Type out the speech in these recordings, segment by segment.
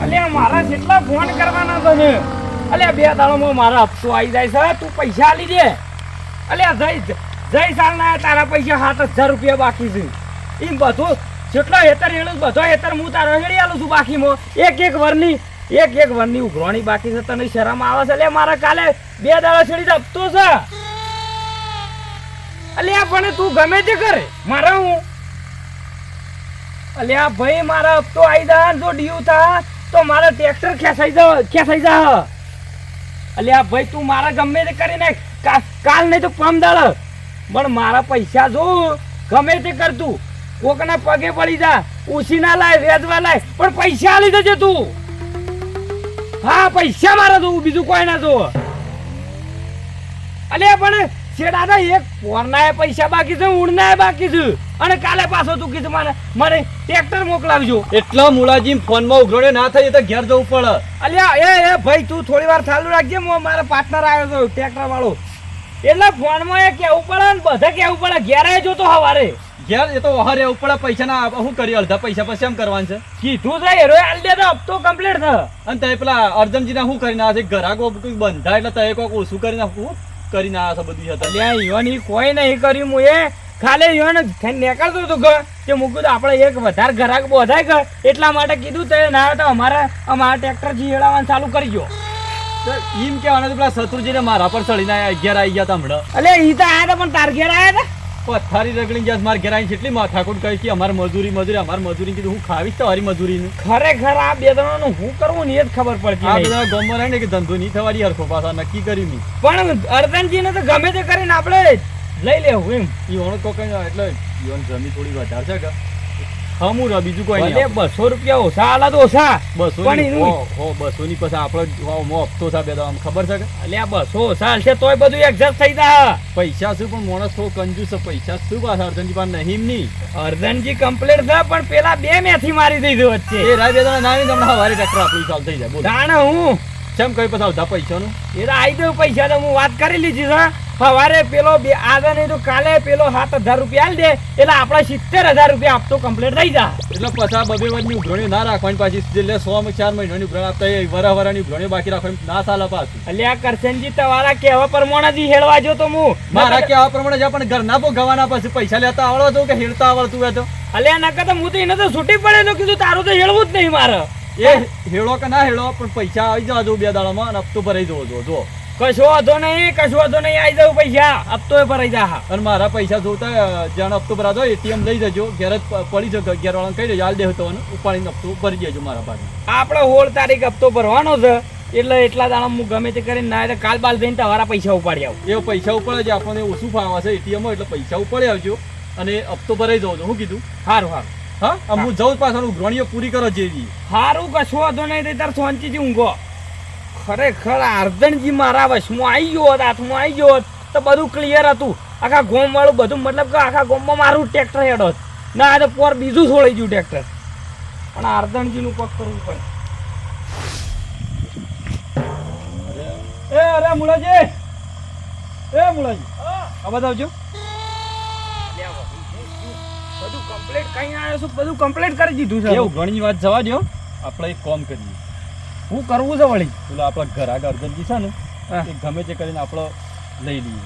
અલ્યા મારા જેટલા ફોન કરવાના તને અલ્યા 2 દાડામાં મારા હપ્તો આવી જાય છે તું પૈસા આલી દે અલ્યા જય સાલ ના તારા પૈસા 7000 રૂપિયા બાકી છે એમ બધું જેટલો હેતર હેલું બધો હેતર હું તારો હેડી આલું છું બાકીમાં એક વરની ઉઘરાણી બાકી છે તને શરમ આવે છે અલ્યા મારા કાલે 2 દાડા છેડી હપ્તો છે અલ્યા પણ તું ગમે તે કરે મારા હું અલ્યા ભાઈ મારા હપ્તો આવી જા જો ડીયુ થા તો મારા ટ્રેક્ટર ખેસાઈ જા અલ્યા ભાઈ તું મારા ગમે તે કરી નાખ કાલ નહીં તો પમ દાળ પણ મારા પૈસા જો ગમે તે કર તું કોકના પગે પડી જા ઉછી ના લાય વેચવા લાય પણ પૈસા આલી દેજે તું હા પૈસા મારા જો બીજું કોઈ ના જો અલ્યા પણ છેડા એક પોરના પૈસા બાકી છે ઉડના બાકી છે અને કાલે પાછો તું કીધું મને ટ્રેક્ટર મોકલાવજો એટલા મુલાજી ફોન માં ઉઘરોડે ના થાય તો ઘેર જવું પડે અલ્યા એ ભાઈ તું થોડી વાર ચાલુ રાખજે મારા પાર્ટનર આવ્યો હતો ટ્રેક્ટર વાળો એટલે ફોન માં એ કેવું પડે ને બધા કેવું પડે ઘેર આવી જોતો હવારે ઘેર એ તો વહારે એવું પડે પૈસા ના શું કરી અડધા પૈસા પછી એમ કરવાનું છે કીધું છે હેરો આલ દે તો હપ્તો કમ્પ્લીટ થ અને તે પેલા અર્જનજી ના શું કરી ના છે ઘરાકો બંધા એટલે તે કોક ઓછું કરી નાખું કરીને આ બધું હતા અલ્યા ઈવન કોઈ નહીં કર્યું હું એ ખાલી ઈવન નીકળતો હતો કે મૂકું તો આપણે એક વધારે ઘરાક બોધાય કે એટલા માટે કીધું તે ના તો અમારા ટ્રેક્ટર જીવડાવવાનું ચાલુ કરી ગયો એમ કેવાના તો પેલા શત્રુજીને મારા પર ચડીને ઘેર આવી ગયા હતા હમણાં અલ્યા ઈ તો આયા હતા પણ તાર ઘેર આયા હતા પથારી રગડી ગયા મારે ઘેર આવીને કેટલી માથાકૂટ કરી કે અમારે મજૂરી કીધું હું ખાવીશ તો મારી મજૂરીનું ખરેખર આ 2 જણાનું હું કરવું ને એ જ ખબર પડતી આ બધા ગોમમાં રહીને કે ધંધો નહીં થવાની હરખો પાછા નક્કી કર્યું નહીં પણ અર્જનજીને તો ગમે તે કરીને આપણે લઈ લેવું એમ ઈ વણો તો કઈ એટલે ઈવન જમી થોડી વધારે છે કે હમું ર બીજું કોઈ નહીં 200 રૂપિયા ઓછા આલા તો ઓછા 200 ની પછી આપણો હપ્તો છે 2 દાડા ખબર છે કે અલ્યા 200 ઓછા છે તોય બધું એડજસ્ટ થઈ જા પૈસા શું પણ માણસ થોડો કંજૂસ છે પૈસા શું પાછા અર્જનજી પાસે નહીં નહીં અર્જનજી કમ્પ્લીટ છે પણ પેલા 2 મેથી મારી દીધો વચ્ચે એ રાય 2 દાડા ના આવી તમને હવારે ટ્રેક્ટર આપણું ચાલ થઈ જાય બોલ જાણે હું કેમ કઈ પછી અડધા પૈસાનું એ આવી દઉં પૈસા તો હું વાત કરી લીધી છે સવારે પેલો આગળ નહીં તો કાલે પેલો 7000 રૂપિયા આલ દે એટલે આપડા 70000 રૂપિયા આપતો કમ્પ્લીટ થઈ જા એટલે પછી આ 2 વર્ષની ઉઘરણી ના રાખવાની પાછી એટલે 100 4 મહિનાની ઉઘરણી આપતા વરાની ઉઘરણી બાકી રાખવાની ના ચાલે પાછું અલ્યા કરશનજી તમારા કહેવા પ્રમાણે જ હેળવા જો તો હું મારા કહેવા પ્રમાણે જ પણ ઘરના ભોગવવાના પછી પૈસા લેતા આવડો કે હેળતા આવડતું હોય તો અલ્યા નકર તો હું તો એને તો છૂટી પડે તો કીધું તારું તો હેળવું જ નહીં મારે એ હેળો કે ના હેળો પણ પૈસા આવી જવા જો 2 દાડામાં અને હપ્તો ભરાઈ જવો જો કશો વાંધો નહીં આવી જાવ પૈસા હપ્તો ભરાઈ જા અને મારા પૈસા જોતા જ્યાં હપ્તો ભરાતો એટીએમ લઈ જજો ઘેર જ પડી જજો ઘેર વાળાને કહી દેજો હાલ દે તો ઉપાડીને હપ્તો ભરી દેજો મારા પાસે આપણે 16 તારીખ હપ્તો ભરવાનો છે એટલે એટલા દાડા હું ગમે તે કરીને ના કાલ બાલ જઈને તમારા પૈસા ઉપાડી આવું એ પૈસા ઉપાડે છે આપણને ઓછું ફાવે છે એટીએમ એટલે પૈસા ઉપાડી આવજો અને હપ્તો ભરાઈ જવો છો શું કીધું સારું હા હું જઉં પાછળ ઉઘરણીઓ પૂરી કરો જેવી સારું કશો વાંધો નહીં તાર શાંતિથી ઊંઘો ખરેખર અર્જનજી મારા વશમાં આવી ગયો હોત હાથમાં આવી ગયો હોત તો બધું ક્લિયર હતું આખા ગોમ વાળું બધું મતલબ કે આખા ગોમમાં મારું ટ્રેક્ટર હેડ હોત ના તો પોર બીજું છોડી ગયું ટ્રેક્ટર પણ અર્જનજીનું પગ કરવું પડે અરે મુલાજી આ બતાવજો બધું કમ્પ્લીટ કઈ આવ્યો છું બધું કમ્પ્લીટ કરી દીધું છે એવું ઘણી વાત જવા દો આપણે એક કામ કરીએ શું કરવું છે વળી પેલા આપણા ઘર આગળ અર્જનજી છે ને એ ગમે તે કરીને આપણે લઈ લઈએ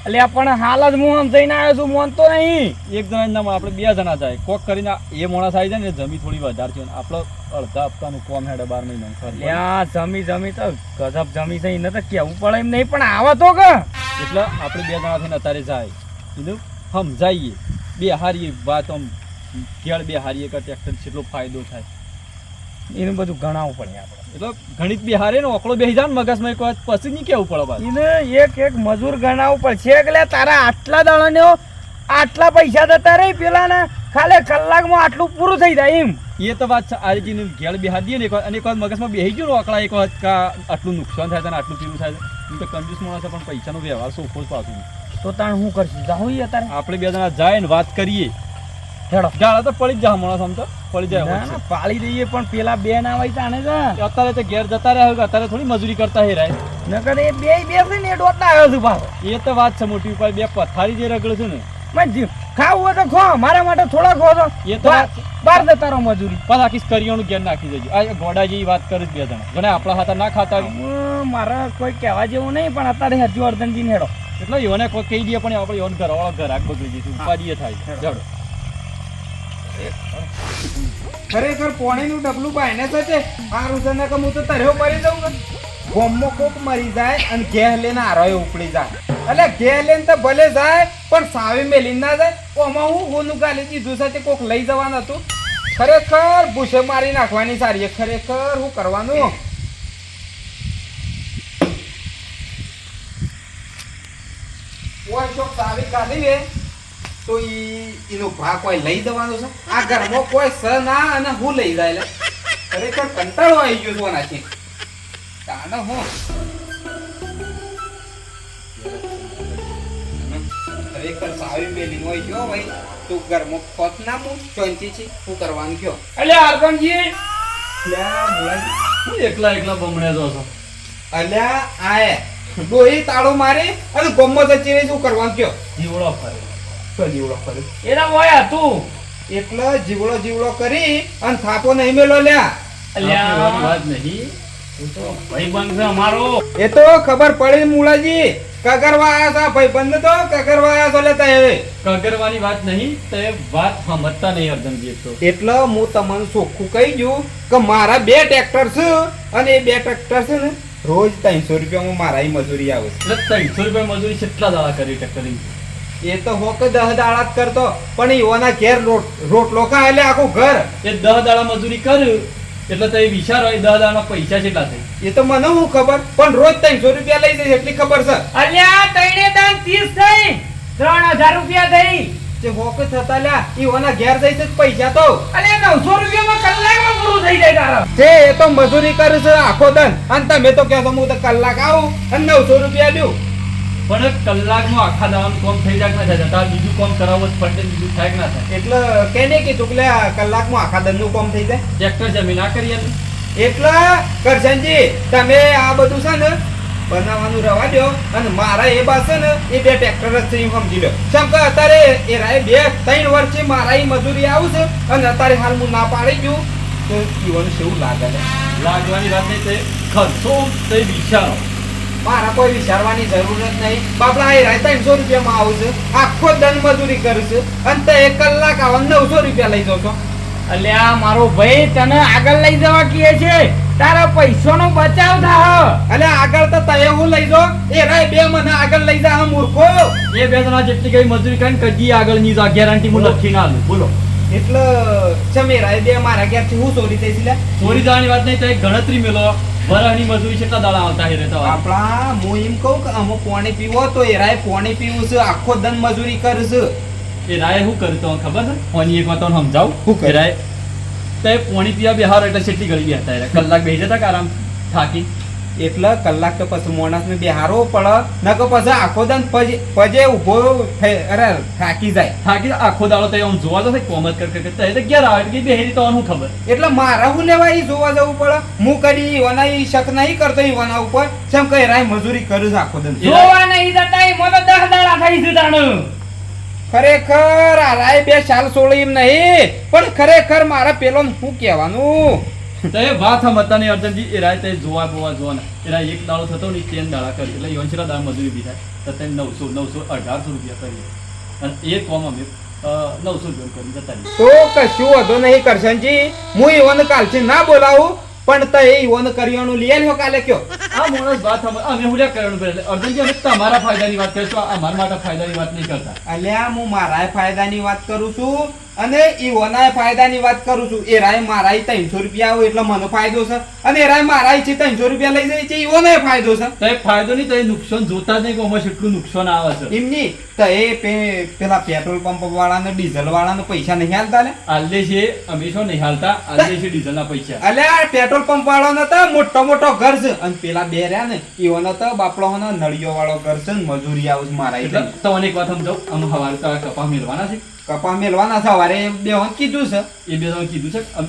એટલે પણ હાલ જ હું આમ જઈને આવ્યો છું મોનતો નહીં એક જણા નામ આપણે 2 જણા જાય કોક કરીને એ માણસ આવી જાય ને જમી થોડી વધારે છે આપણે અડધા હપ્તાનું કોમ હેડે 12 મહિના જમી તો ગજબ જમી છે એને તો કેવું પડે એમ નહીં પણ આવા તો કે એટલે આપણે 2 જણા થઈને અત્યારે જાય કીધું સમજાઈએ 2 હારીએ વાત આમ ઘેર 2 હારીએ કે ટ્રેક્ટર કેટલો ફાયદો થાય એનું બધું ગણાવવું પડે આપણે એટલે ગણિત બિહારે ને ઓકળો બેસી જાય ને મગજમાં એક વાત પછી નહીં કેવું પડે બાદ એને એક મજૂર ગણાવવું પડશે એટલે તારા આટલા દાડાને આટલા પૈસા જતા રહી પેલાના ખાલી કલાકમાં આટલું પૂરું થઈ જાય એમ એ તો વાત છે આજજીને ઘેર બેહા દઈએ ને એક વાત મગજમાં બેસી ગયું ને ઓકળા એક વાત આટલું નુકસાન થાય છે ને આટલું પીવું થાય છે એમ તો કંજૂસ માણસ પણ પૈસાનો વ્યવહાર સોખો જ પાછું તો તાણ શું કરશું જાઉં અત્યારે આપણે 2 જણા જાય ને વાત કરીએ હેડો ગાળા તો પડી જ જા માણસ આમ તો પડી જાય પાળી દઈએ પણ પેલા 2 ના હોય તાણે જા અત્યારે તો ઘેર જતા રહ્યા હોય અત્યારે થોડી મજૂરી કરતા હેરાય નકર એ બે છે ને એ ડોટના આવ્યો છું પાછો એ તો વાત છે મોટી ઉપર 2 પથારી જે રગડે છે ને ખાવું હોય તો ખો, મારા માટે થોડા ખો તો એ તો વાત છે. બાર જતા રહો મજૂરી. પાછા આખી કરિયાણું ઘેર નાખી દેજો. આ ગોડા જેવી વાત કરે છે બે જણા. મને આપણા હાથા ના ખાતા મારે કોઈ કહેવા જેવું નહીં, પણ અત્યારે હજુ અર્જનજી હેડો. એટલે યોને કોઈ કહી દે પણ આપણે યોન ઘરવાળો ઘરાક બગડી જઈશું. ઉપાડીએ થાય જડો. ખરેખર પોણીનું ડબલું બાયને તો છે સારું છે ને કે હું તો તર્યો મરી જાઉં ને ગોમમાં કોક મરી જાય અને ઘેર લઈને આરોય ઉપડી જાય એટલે ઘેર લઈને તો ભલે જાય પણ સાવી મેલી ના જાય ઓમાં હું હોનું ગાલી દીધું છે તે કોક લઈ જવાનું હતું ખરેખર ભૂસે મારી નાખવાની સારી ખરેખર હું કરવાનું ઓય શોક સાવી કાઢી વે તો એનો ભાગ કોઈ લઈ જવાનો છે આ ઘરમાં કોઈ સ ના અને હું લઈ જાય લે ખરેખર કંટાળો આવી ગયો છો નાખી તાને હું ખરેખર સાવી પેલી હોય ગયો ભાઈ તું ઘરમાં ખોટ ના હું ચોંચી છે હું કરવાનું કયો અલ્યા અર્જનજી, અલ્યા મુલાજી હું એકલા એકલા બમણે જો છો. અલ્યા આય ડોહી તાળો મારી અને ગોમમાં જતી શું કરવાનું કયો જીવડો ફરે. તો જીવડો કરી એના મોય હતું. એટલે જીવડો કરી અને થાપો નહીં મેલો લ્યા અલ્યા વાત નહીં. ભાઈબંધ છે અમારો. એ તો ખબર પડી મુલાજી કગરવા આયા હતા ભાઈબંધ તો કગરવા આયા છો લેતા હવે કગરવાની વાત નહીં તે વાત સમજતા નહીં અર્જનજી. તો એટલે હું તમને ચોખ્ખું કહી દઉં કે મારા 2 ટ્રેક્ટર છે અને એ 2 ટ્રેક્ટર છે ને રોજ 300 રૂપિયામાં મારા મજૂરી આવે એટલે 300 રૂપિયા મજૂરી કેટલા દાડા કરી ટ્રેક્ટરિંગ? છે એ તો હો કે 10 દાડા જ કરતો પણ એવાના ઘેર રોટલો ખા એટલે આખું ઘર એ 10 દાડા મજૂરી કર્યું એટલે તો એ વિચારો એ 10 દાડાના પૈસા કેટલા થાય? એ તો મને હું ખબર પણ રોજ 300 રૂપિયા લઈ જાય એટલી ખબર છે અલ્યા તઈને દાન 30 થઈ, 3000 રૂપિયા થઈ. જે હોક થતા લ્યા એવાના ઘેર જઈ છે પૈસા તો અલ્યા 900 રૂપિયામાં કલાકમાં પૂરું થઈ જાય તારા. છે એ તો મજૂરી કરે છે આખો દન અને તમે તો કહો છો હું તો કલાક આવું અને 900 રૂપિયા દઉં પણ કલાકમાં આખા દાવાનું કામ થઈ જાય કે ના થાય? તાર બીજું કામ કરાવવું જ પડે, બીજું થાય કે ના થાય? એટલે કેને કીધું કે કલાકમાં આખા દનનું કામ થઈ જાય ટ્રેક્ટર જમીન ના કરીએ ને? એટલે કરશનજી તમે આ બધું છે ને બનાવવાનું રવા દો અને મારા એ બસ છે ને એ 2 ટ્રેક્ટર જ છે એમ સમજી લો કેમ કે અત્યારે એ રાય 2-3 વર્ષથી મારા ઈ મજૂરી આવું છે અને અત્યારે હાલ હું ના પાડી ગયું તો જીવન કેવું લાગે છે લાગવાની વાત નહીં. તે ખર્ચો તે વિચારો. મારા કોઈ વિચારવાની જરૂર જ નહીં બાપડા એ રાય 300 રૂપિયામાં આવું છે આખો દન મજૂરી કરું છે અને તે 1 કલાક આવા 900 રૂપિયા લઈ જાવ છો અલ્યા મારો ભાઈ તને આગળ લઈ જવા કહે છે, તારા પૈસાનો બચાવ થાહ. અલે આગળ તો તય હું લઈ જો એ રાય 2 મને આગળ લઈ જા મૂર્ખો એ 2 જણા જેટલી કઈ મજૂરી કરીને કદી આગળ નહીં જા. ગેરંટી હું લખી ના આલું. બોલો એટલે ચમેરા 2 મારા ઘેરથી હું ચોરી થઈ છે ચોરી જવાની વાત નહીં. તો એક ગણતરી મેલો વરાની મજૂરી કેટલા દાડા આવતા હે રહેતા હોય? આપણા હું એમ કહું કે અમુક પાણી પીવો તો એ રાય પાણી પીવું છે આખો દન મજૂરી કરે છે એ રાય શું કરતો ખબર છે? ઓની એક વાત તમને સમજાવું. શું કરે? એ રાય તે પાણી પીવા બેહારો એટલે કેટલી ઘડી બેહતા હતા? કલાક બેસી જતા કે આરામ થાકી? એટલે કલાક તો પછી માણસને બેહારવો પડે નકર પછી આખો દન પજે ઊભો અરે થાકી જાય થાકી આખો દાડો તો આમ જોવા જશે કોમત કરતા એ તો ઘેર આવે કે બેહેરી તો આનું ખબર. એટલે મારા હું લેવા ઈ જોવા જવું પડે હું કરી ઈવાના ઈ શક નહીં કરતો ઈવાના ઉપર જેમ કે રાય મજૂરી કરું છું આખો દન જોવા નહીં જતા એ મને 10 દાડા થઈ છે તાણ. ખરેખર આ રાય 2 સાલ સોળી એમ નહીં પણ ખરેખર મારા પેલો શું કહેવાનું તો એ વાત સમજતા નહીં અર્જનજી. એ રાય તે જોવા જોવાના એ રાય એક દાડો થતો ને 3 દાડા કરી એટલે યોનશીરા દાડા મજૂરી બી થાય તો તે 900 1800 રૂપિયા કરી અને એ કોમ અમે 900 રૂપિયા કરી જતા રહીએ. તો કશું વધુ નહીં કરશનજી હું ઈવન કાલથી ના બોલાવું પણ તે ઈવન કરિયાણું લઈ આવ્યો કાલે કયો આ માણસ વાત અમે હું કરવાનું પડે અર્જનજી. અમે તમારા ફાયદાની વાત કરીશું, અમારા માટે ફાયદાની વાત નહીં કરતા. અલ્યા હું મારા ફાયદાની વાત કરું છું અને ઈવોના ફાયદાની વાત કરું છું એ રાય મારા 300 રૂપિયા આવે એટલે મને ફાયદો છે અને એ રાય મારા 300 રૂપિયા લઈ જાય છે ઈવોને ફાયદો છે તો એ ફાયદો નહીં તો એ નુકસાન જોતા જ નહીં કે આમાં કેટલું નુકસાન આવે છે. એમની તો એ પેલા પેટ્રોલ પંપ વાળાને ડીઝલ વાળાને પૈસા નહીં હાલતા ને આલે છે અમે શું નહીં હાલતા, આલે છે ડીઝલના પૈસા. અલ્યા પેટ્રોલ પંપ વાળાનો તો મોટો ઘર છે અને પેલા 2 રહ્યા ને ઈવોનો તો બાપડો નળિયો વાળો ઘર છે ને મજૂરી આવે છે મારા એટલે તમને એક વાત સમજાવું. આમ હવારે તો કપા મેળવાના છે કપા મેલવાના સવારે બેહોન કીધું છે એ બે જણ કીધું છે આમ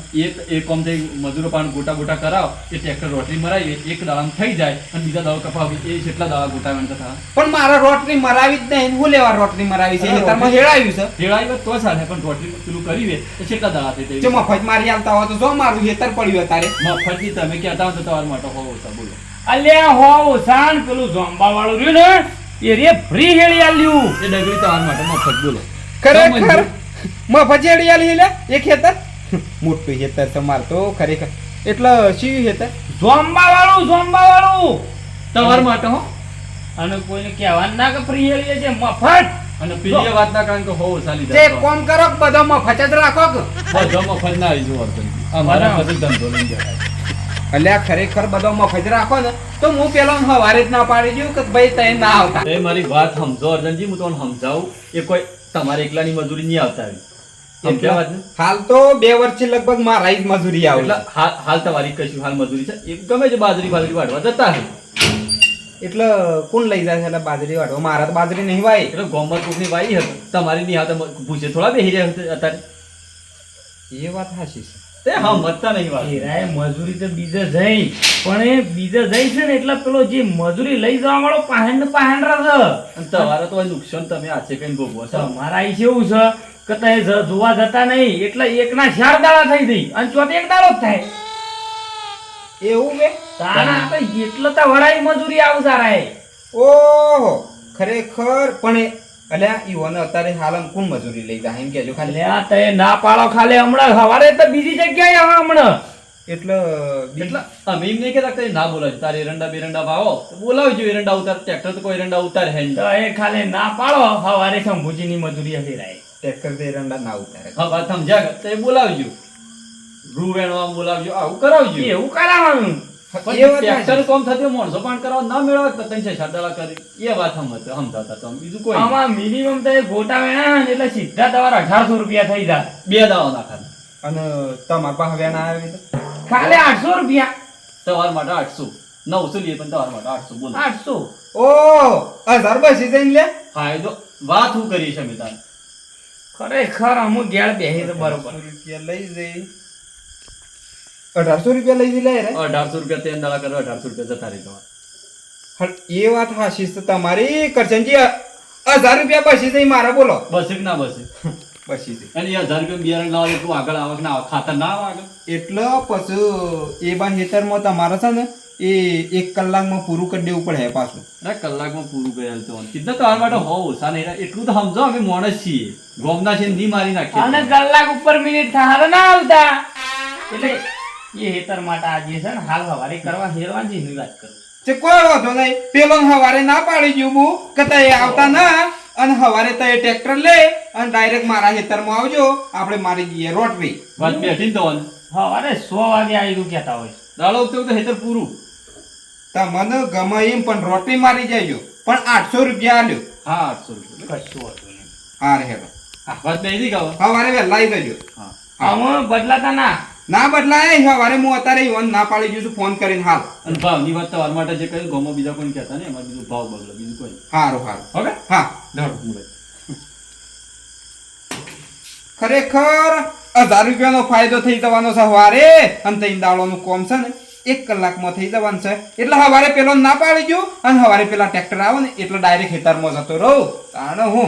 એક કોમ થઈ મજૂરો પાન ગોટા ગોટા કરાવ એ ટ્રેક્ટર રોટરી મરાવી એક દાડામાં થઈ જાય અને બીજા દાડો કપાવી એ કેટલા દાડા ગોટાવવાનું થતા પણ મારા રોટરી મરાવી જ નહીં હું લેવા રોટરી મરાવી છે ખેતરમાં હેડાવ્યું છે હેળાઈ તો ચાલે પણ રોટરી પેલું કરી દે તો કેટલા દાડા થઈ જો મફત મારી આવતા હોય તો જો મારું હેતર પડ્યું તારે મફતની તમે કહેતા હો તો તમારા માટે હોવો ઓછા બોલો અલ્યા હો સાન પેલું જોંબા વાળું રહ્યું ને એ રે ફ્રી હેળી આલ્યું એ ડગરી તમારા માટે મફત બોલો ખરેખર મફત હેડી આલી લે એક હેતર મોટું હેતર તમાર તો ખરેખર એટલે શી હેતર જોંબા વાળું તમારા માટે હો અને કોઈને કહેવાનું ના કે ફ્રી હેળી છે મફત અને પેલી વાત ના કારણ કે હોવો ચાલી તે જાય કોમ કરો કે બધો મફત જ રાખો કે બધો મફત ના આવી જો અમારા બધું ધંધો લઈને જાય અલ્યા ખરેખર બધો મફત રાખો ને તો હું પેલો હવારે જ ના પાડી દઉં કે ભાઈ તઈ ના આવતા એ મારી વાત સમજો અર્જનજી હું તમને સમજાવું એ કોઈ તમારે એકલાની મજૂરી નહીં આવતા આવી સમજ્યા વાત ને હાલ તો 2 વર્ષથી લગભગ મારા જ મજૂરી આવે એટલે હાલ તમારી કશું હાલ મજૂરી છે એ ગમે તે બાજરી વાળવા જતા હે એટલે કોણ લઈ જાય છે એટલે બાજરી વાળો મારા તો બાજરી નહીં વાય એટલે ગોમર કોકની વાઈ હતી તમારી નહીં આવતા પૂછે થોડા બેહી રહ્યા હતા અત્યારે એ વાત હાચી છે તે હા મતતા નહીં વાત હેરાય મજૂરી તો બીજે જઈ પણ એ બીજે જઈ છે ને એટલે પેલો જે મજૂરી લઈ જવા વાળો પાહેન્ડ રહે અને તમારા તો નુકસાન તમે આછે કઈ ભોગવો છો તમારા અહીં કેવું છે કે તે જોવા જતા નહીં એટલે એકના 4 દાડા થઈ ગઈ અને ચોથે 1 દાડો જ થાય એવું કે તાણા તો એટલે તો વડાઈ મજૂરી આવસારાય ઓહો ખરેખર પણ અલ્યા ઈવોને અત્યારે હાલમ કોણ મજૂરી લઈ જાય એમ કેજો ખાલી લ્યા તે ના પાડો ખાલી હમણાં સવારે તો બીજી જગ્યાએ આવે હમણાં એટલે એટલે અમે એમ નહીં કહેતા કે ના બોલાવજો તારે એરંડા બેરંડા ભાવો તો બોલાવજો એરંડા ઉતાર ટ્રેક્ટર તો કોઈ એરંડા ઉતારે હે નહીં. તો એ ખાલી ના પાડો સવારે શંભુજીની મજૂરી હફેરાય ટ્રેક્ટર તે રંડા ના ઉતારે હા વાત સમજ્યા કે? તો એ બોલાવજો રૂ વેણવા બોલાવજો આવું કરાવજો એવું કરાવવાનું એ વાત ટ્રેક્ટર કોમ થતું માણસો પણ કરવા ના મેળવે તો ત્રણ ચાર દાડા કરી એ વાત સમજતા તો બીજું કોઈ નહીં. આમાં મિનિમમ તો એ ગોટા વેણા ને એટલે સીધા તમારા 1800 રૂપિયા થઈ જાય બે દાવા નાખા અને તમારા પાસે વેણા આવે તો ખાલી 800 રૂપિયા તમારા માટે 800 900 લઈએ પણ તમારા માટે 800 બોલો 800 ઓ 1000 બસી જઈને લે ફાયદો વાત હું કરી છે મિતાન ખરેખર અમુક ગેળ બેહી તો બરોબર 1800 રૂપિયા લઈ જઈ 1800 રૂપિયા લઈ જઈ લે રે 1800 રૂપિયા તેલ દાડા કરો 1800 રૂપિયા જતા રહી તમારે એ વાત હાચી છે તમારી કરશનજી 1000 રૂપિયા બસી જઈ મારા બોલો બસે કે ના બસે બસી જઈ અને એ 1000 રૂપિયા બિયારણ લાવે તું આગળ આવે કે ના આવે ખાતર ના આવે આગળ એટલે પછી એ બા હેતરમાં તમારે છે ને એ 1 કલાકમાં પૂરું કરી દેવું પડે પાછું ના કલાકમાં પૂરું કરી તો કીધું તમારા માટે હો ઓછા નહીં એટલું તો સમજો અમે માણસ છીએ ગોમના છે ની મારી નાખીએ અને કલાક ઉપર મિનિટ થાય ના આવતા એટલે એ હેતર માટે આજે છે ને હાલ હવારી કરવા હેરવાની ની વાત કરું તે કોઈ વાંધો નહીં પેલો હવારે ના પાડી ગયું હું કે તય આવતા ના અને હવારે તય ટ્રેક્ટર લે અને ડાયરેક્ટ મારા હેતરમાં આવજો આપણે મારી જઈએ રોટરી વાત બેઠી ને તો હવારે 100 વાગે આવી કેતા હોય દાડો વખતે તો હેતર પૂરું તમને ગમે એમ પણ રોટરી મારી જજો પણ 800 રૂપિયા આલ્યો હા 800 રૂપિયા કશું હતું નહીં હા રે હેરો વાત બેઠી ગાવ હવારે વહેલા આવી જજો હા આમાં બદલાતા ના ના બદલાય હવારે હું અત્યારે ઈવન ના પાડી દઉં છું ફોન કરીને હાલ અને ભાવની વાત તમારા માટે જે કહ્યું ગોમાં બીજા કોઈ કહેતા નહીં એમાં બીજું ભાવ બગડે બીજું કોઈ હારું હારું ઓકે હા દાડો મળે ખરેખર 1000 રૂપિયાનો ફાયદો થઈ જવાનો છે હવારે અને તઈ દાડોનું કોમ છે ને 1 કલાકમાં થઈ જવાનું છે એટલે હવારે પેલો ના પાડી ગયો અને હવારે પેલા ટ્રેક્ટર આવે ને એટલે ડાયરેક્ટ ખેતરમાં જતો રહું તાણે હું